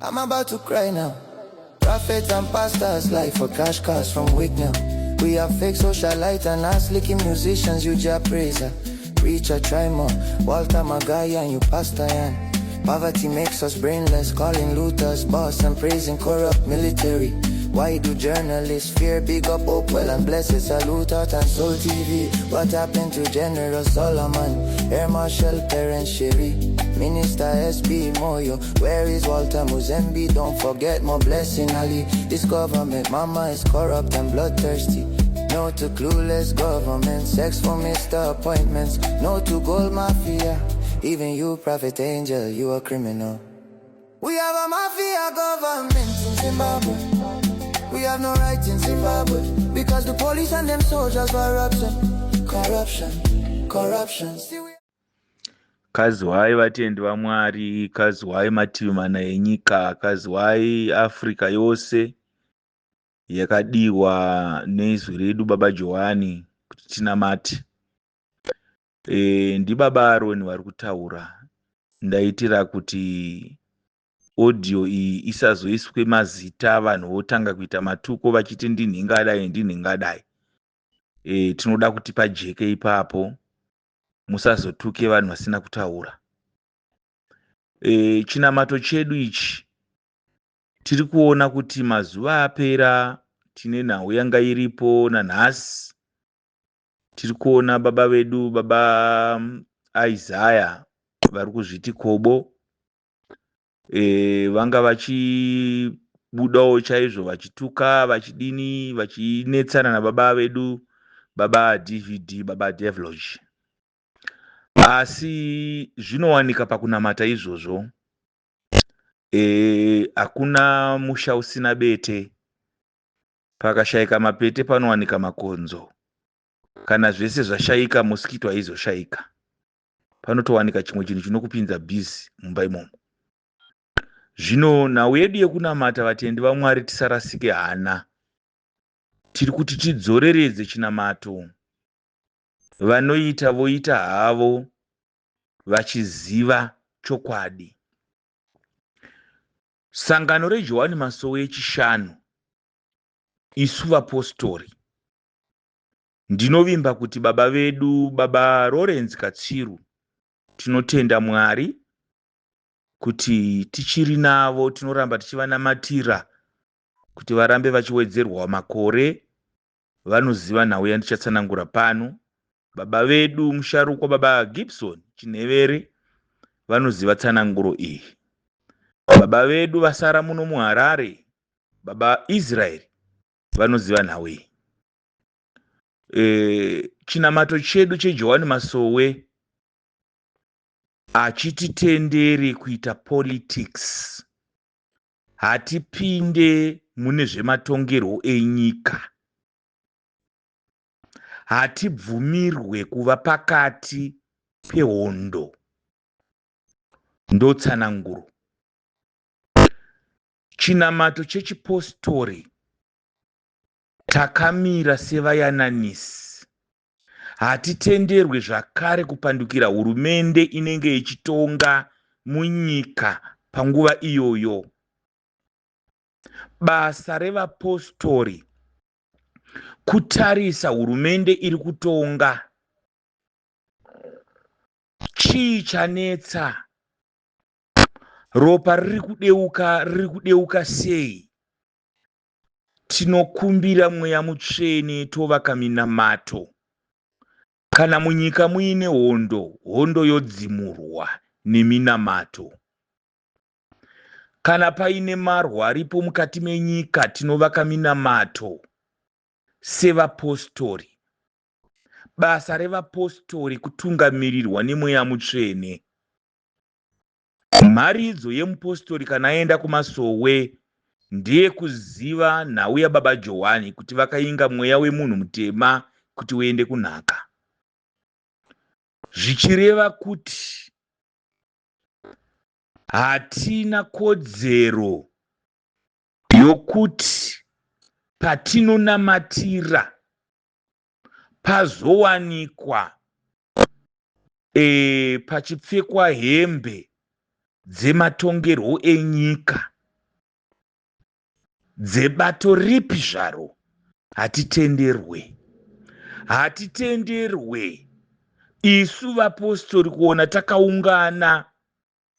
I'm about to cry now. Prophets and pastors lie for cash cars from Wicknell. We have fake socialite and ass licking musicians, you ja praiser. Preacher, try more. Walter Magaya and you Pastor Yan. Poverty makes us brainless, calling looters boss and praising corrupt military. Why do journalists fear? Big up Opwell and blessed salute out and Soul TV. What happened to General Solomon, Air Marshal Terence Sherry, Minister SB Moyo? Where is Walter Muzembe? Don't forget more Blessing Ali. This government mama is corrupt and bloodthirsty. No to clueless government, sex for Mr. Appointments. No to gold mafia. Even you, Prophet Angel, you a criminal. We have a mafia government in Zimbabwe. We have no right in Zimbabwe because the police and them soldiers corruption. Kazwai vatendi vaMwari, kazwai mativi mana enyika, kazwai Africa yose yakadiwa neizwi redu Baba Johani kuti tinamate. Ndibaba Aroni vari kutaura. Ndaitira kuti audio iyi isazoiswe mazita vanhu votanga kuita matuko vachiti ndinhingadai. Tinoda kuti pajeke ipapo musazotuke vanhu vasina kutaura. Chinamato chedu ichi tiri kuona kuti mazuva apera, tine nhau yanga iripo nanhasi. Tiri kuona baba vedu, baba Isaiah vari kuzviti kobo. Vanga vachibudawo chaizvo vachituka, vachidini, vachinetsana nababa vedu, baba DVD, baba Devlodge. Asi zvinowanika pakunamata izvozvo, hakuna musha usina bete. Pakashayika mapete panowanika makonzo. Kana zvese zvashayika, mosquito haizoshayika. Panotowanika chimwe chinhu chinokupinza bhizi mumba imomo. Zvino nhau yedu yekunamata vatendi vaMwari tisarasike hana. Tiri kuti tidzoreredze chinamato. Vanoita voita havo vachiziva chokwadi. Sangano reJohani Masowe echishanu, isu vapostori, ndinovimba kuti baba vedu, baba Lawrence Katsiru, tinotenda Mwari kuti tichiri navo, tinoramba tichivanamatira kuti varambe vachiwedzerwa makore. Vanoziva nhau yandichatsanangura pano. Baba vedu musharukwa baba Gibson Chinevere vanoziva tsananguro iyi. Baba vedu vasara muno muHarare, baba Israel, vanoziva nhau iyi. Chinamato chedu cheJohani Masowe hachititenderi kuita politics. Hatipinde mune zvematongerwo enyika. Hatibvumirwe kuva pakati pehondo. Ndotsananguro. Chinamato chechipostori takamira sevayananisi. Hatitenderwe zvakare kupandukira hurumende inenge ichitonga munyika panguva iyoyo. Basa revapostori kutarisa hurumende iri kutonga. Chii chanetsa? Ropa riri kudeuka sei? Tinokumbira Mweya Mutsvene tovaka minamato. Kana munyika muine hondo yodzimurwa neminamato. Kana paine marwa aripo mukati menyika, tinovaka minamato. Sevapostori. Basa revapostori kutungamirirwa neMweya Mutsvene. Mharidzo yemupostori kana aenda kuMasowe ndiye kuziva nhau yaBaba Johani kuti vakainga mweya wemunhu mutema kuti uende kunhaka. Zvichireva kuti hatina kodzero yokuti patinonamatira pazowanikwa pachipfekwa hembe dzematongerwo enyika dzebato ripi zvaro, hatitenderwe. Isu vapostori kuona takaungana,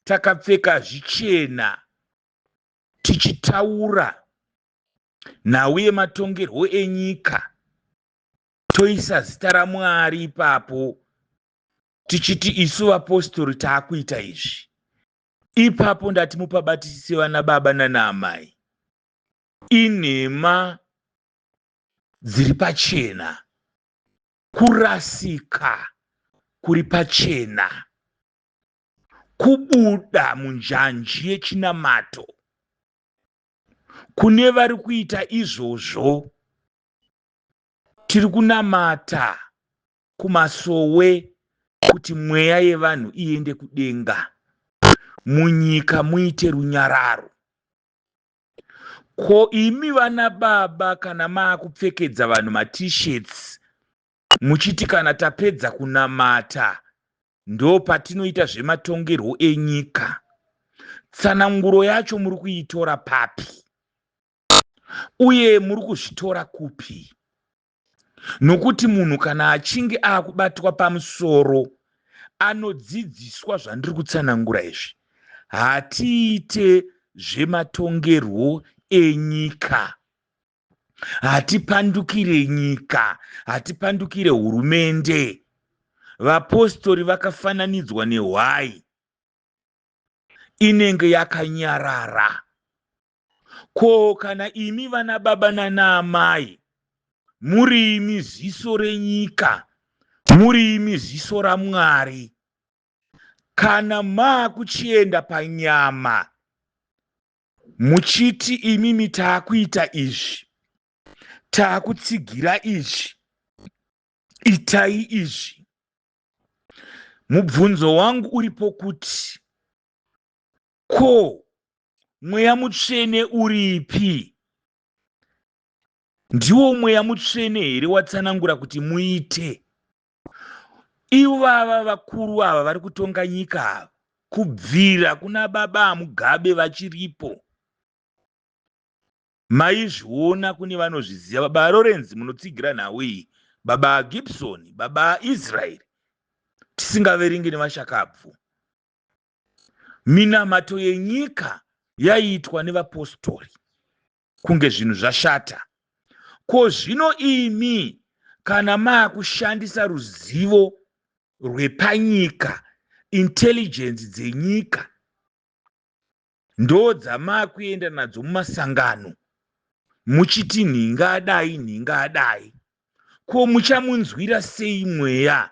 takapfeka zvichena, tichitaura nhau yematongerwo enyika, toisa zita raMwari ipapo, tichiti isu vapostori taakuita izvi. Ipapo ndati mupabatisise vana baba nana amai. Inhema dziri pachena, kurasika kuri pachena, kubuda munjanji yechinamato. Kune vari kuita izvozvo, tiri kunamata kumasowe kuti mweya yevanhu iende kudenga, munyika muite runyararo. Ko imi vana baba kana maakupfekedza vanhu matisheti muchiti kana tapedza kunamata ndo patinoita zvematongerwo enyika, tsananguro yacho muri kuitora papi? Uye muri kuzvitora kupi? Nokuti munhu kana achinge akubatwa pamusoro anodzidziswa zvandiri kutsanangura izvi. Hatiite zvematongerwo enyika, hatipandukire nyika, hatipandukire hurumende. Vapostori vakafananidzwa nehwai inenge yakanyarara. Ko kana imi vana baba nana amai muri imi ziso renyika, muri imi ziso raMwari, kana maakuchienda panyama muchiti imimi taakuita izvi, taakutsigira izvi, itai izvi, mubvunzo wangu uripo kuti ko mweya mutsvene uripi? Ndiwo mweya mutsvene here watsanangura kuti muite? Ivava vakuru ava vari kutonga nyika, kubvira kuna baba Mugabe vachiripo, maizviona kune vanozviziva. Baba Lawrence munotsigira nhau iyi, baba Gibson, baba Israel, tisingaverengi nevashakabvu. Minamato yenyika yaitwa nevapostori kunge zvinhu zvashata. Ko zvino imi kana maakushandisa ruzivo rwepanyika, intelligence dzenyika, ndo dzamaakuenda nadzo mumasangano muchiti nhinga adai, ko muchamunzwira sei mweya?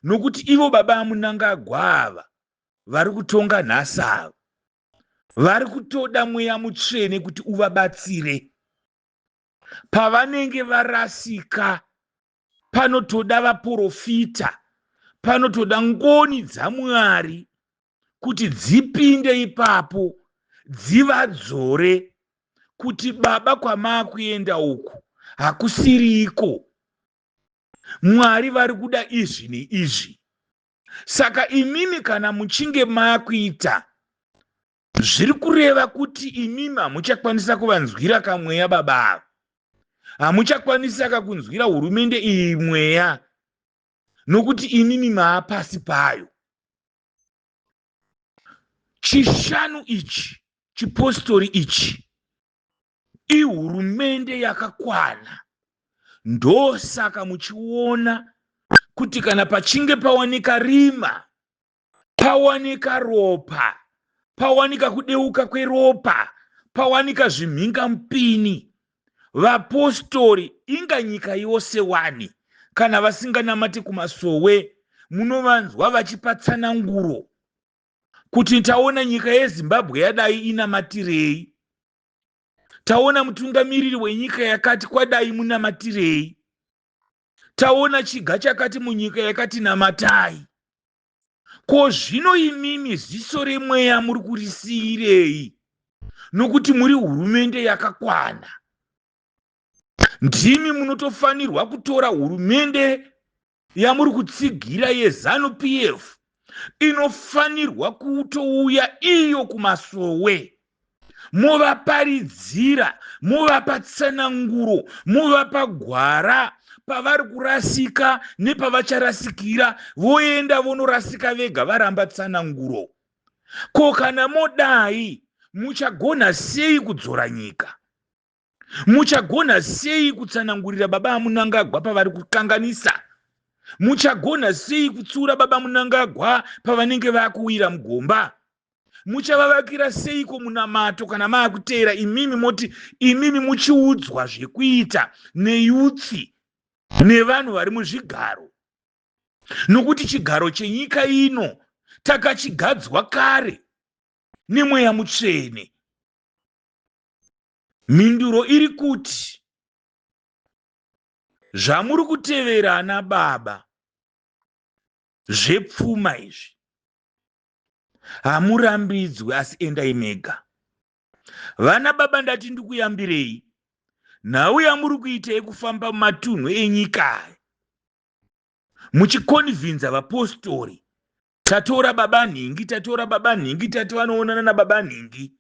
Nokuti ivo baba Mnangagwa ava vari kutonga nhasi ava vari kutoda mweya mutsvene kuti uvabatsire. Pavanenge varasika panotoda vaprofita, panotoda ngoni dzaMwari kuti dzipinde ipapo dzivadzore kuti baba kwamaakuenda uku hakusiriko. Mwari vari kuda izvi neizvi. Saka imimi kana muchinge maakuita, zviri kureva kuti imimi hamuchakwanisa kuvanzwira kamweya baba ava, hamuchakwanisa kakunzwira hurumende iyi mweya, nokuti imimi maapasi payo. Chishanu ichi, chipostori ichi, ihurumende yakakwana. Ndosaka muchiona kuti kana pachinge pawanika rima, pawanika ropa, pawanika kudeuka kweropa, pawanika zvimhinga mupini, vapostori inga nyika yose wani kana vasinganamati kumasowe munovanzwa vachipatsananguro kuti taona nyika yeZimbabwe yadai inamatirei, taona mutungamiriri wenyika yakati kwadai munamatirei, taona chiga chakati munyika yakati namatai. Ko zvino imimi ziso remweya muri kurisiirei? Nokuti muri hurumende yakakwana. Ndimi munotofanirwa kutora hurumende yamuri kutsigira yeZanu PF inofanirwa kutouya iyo kumasowe muvaparidzira, muvapa tsananguro, muvapa gwara pavari kurasika nepavacharasikira, voenda vonorasika vega varamba tsananguro. Ko kana modai, muchagona sei kudzora nyika? Muchagona sei kutsanangurira baba Mnangagwa pavari kukanganisa? Muchagona sei kutsura baba Mnangagwa pavanenge vakuwira mugomba? Muchavavakira seiko munamato kana maakutera imimi moti imimi muchiudzwa zvekuita neyutsi nevanhu vari muzvigaro? Nokuti chigaro chenyika ino takachigadzwa kare nemweya mutsvene. Mhinduro iri kuti zvamuri kutevera ana baba zvepfuma izvi hamurambidzwe, asi endai mega. Vana baba, ndati ndikuyambirei nhau yamuri kuita yekufamba mumatunhu enyika muchikonvhinza vapostori. Tatora baba Nhingi, tatora baba Nhingi, tati vanoonana nababa Nhingi.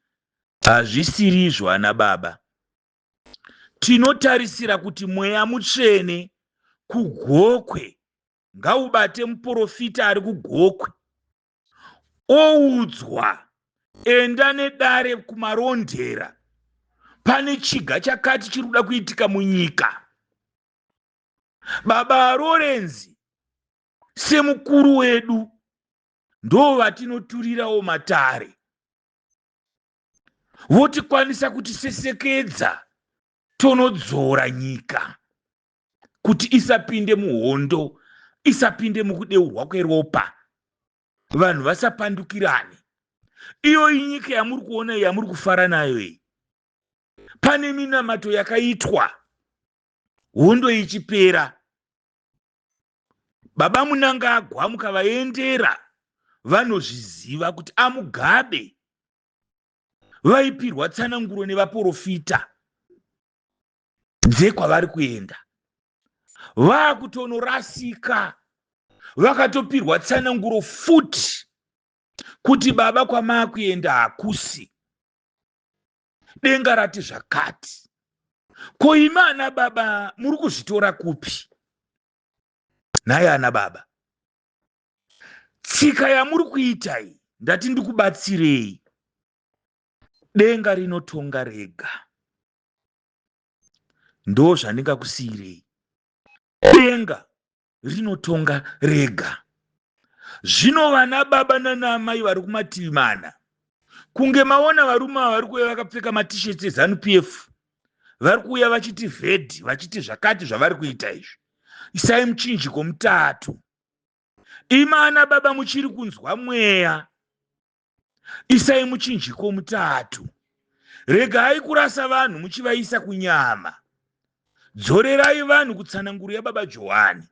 Hazvisirizvo ana baba. Tinotarisira kuti mweya mutsvene kugokwe ngaubate muprofita ari kugokwe, oudzwa enda nedare kumarondera, pane chiga chakati chiri kuda kuitika munyika. Baba Lorenzi semukuru wedu ndo vatinoturirawo matare, votikwanisa kutisesekedza tonodzora nyika kuti isapinde muhondo, isapinde mukudeurwa kweropa, vanhu vasapandukirane. Iyo nyika yamuri kuona yamuri kufara nayo iyi, pane minamato yakaitwa, hondo ichipera, baba Mnangagwa mukavaendera vanozviziva kuti aMugabe vaipirwa tsananguro nevaprofita dzekwavari kuenda, vakutonorasika vakatopirwa tsananguro futi kuti baba kwamaakuenda hakusi, denga rati zvakati. Ko imi ana baba muri kuzvitora kupi? Nhai ana baba, tsika yamuri kuita iyi ndati ndikubatsirei. Denga rinotonga rega, ndo zvandingakusiyirei. Denga rinotonga rega. Zvino vana baba nanamai vari kumativi mana, kunge maona varume vari kuuya vakapfeka matisheti eZANU-PF, vari kuuya vachiti vedhi, vachiti zvakati zvavari kuita izvi, isai muchinjiko mutatu. Imi ana baba muchiri kunzwa mweya, isai muchinjiko mutatu. Regai kurasa vanhu muchivaisa kunyama. Dzorerai vanhu kutsananguro yababa Johani,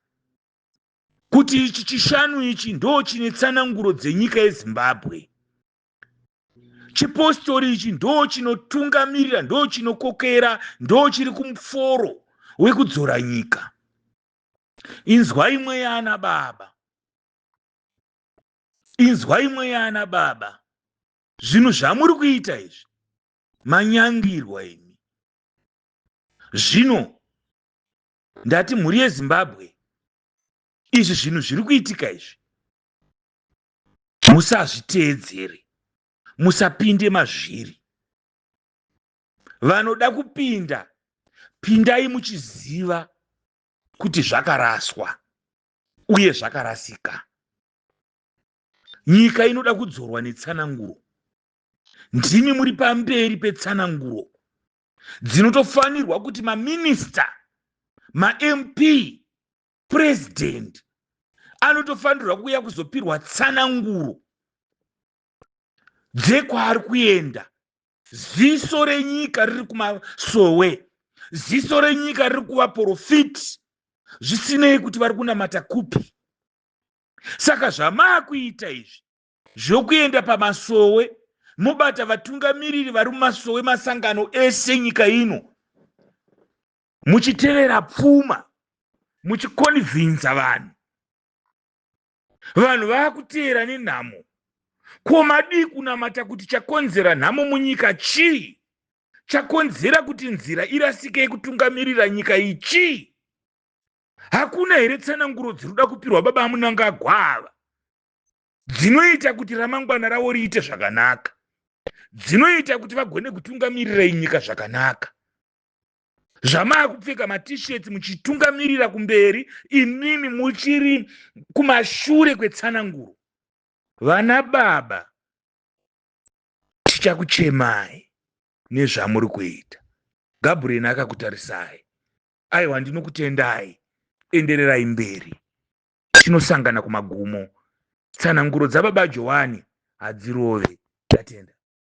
kuti ichi chishanu ichi ndo chine tsananguro dzenyika yeZimbabwe. Chipostori ichi ndo chinotungamirira, ndo chinokokera, ndo chiri kumuforo wekudzora nyika. Inzwai mweya ana baba, inzwai mweya ana baba. Zvinhu zvamuri kuita izvi manyangirwa imi. Zvino ndati mhuri yeZimbabwe, izvi zvinhu zviri kuitika izvi musazviteedzere, musapinde mazviri. Vanoda kupinda, pindai muchiziva kuti zvakaraswa uye zvakarasika. Nyika inoda kudzorwa netsananguro. Ndimi muri pamberi petsananguro dzinotofanirwa kuti maminista, ma-MP, president anotofanirwa kuuya kuzopirwa tsananguro dzekwaari kuenda. Ziso renyika riri kumasowe, ziso renyika riri kuvaprofiti, zvisinei kuti vari kunamata kupi. Saka zvamaakuita izvi zvokuenda pamasowe mobata vatungamiriri vari mumasowe masangano ese nyika ino, muchitevera pfuma, muchikonvhinza vanhu. Vanhu vakuteera nenhamo Komadi kunamata kuti chakonzera nhamo munyika chii? Chakonzera kuti nzira irasike kutungamirira nyika ichi? Hakuna here tsananguro dzinoda kupirwa baba Mnangagwa ava dzinoita kuti ramangwana ravo riite zvakanaka, dzinoita kuti vagone kutungamirira nyika zvakanaka? Zvamaa kupfeka matisheti muchitungamirira kumberi, imimi muchiri kumashure kwetsananguro. Vana baba, tichakuchemai nezvamuri kuita. Gabriel akakutarisai. Aiwa, ndinokutendai. Endererai mberi. Tinosangana kumagumo. Tsananguro dzababa Johani hadzirove. Tatenda.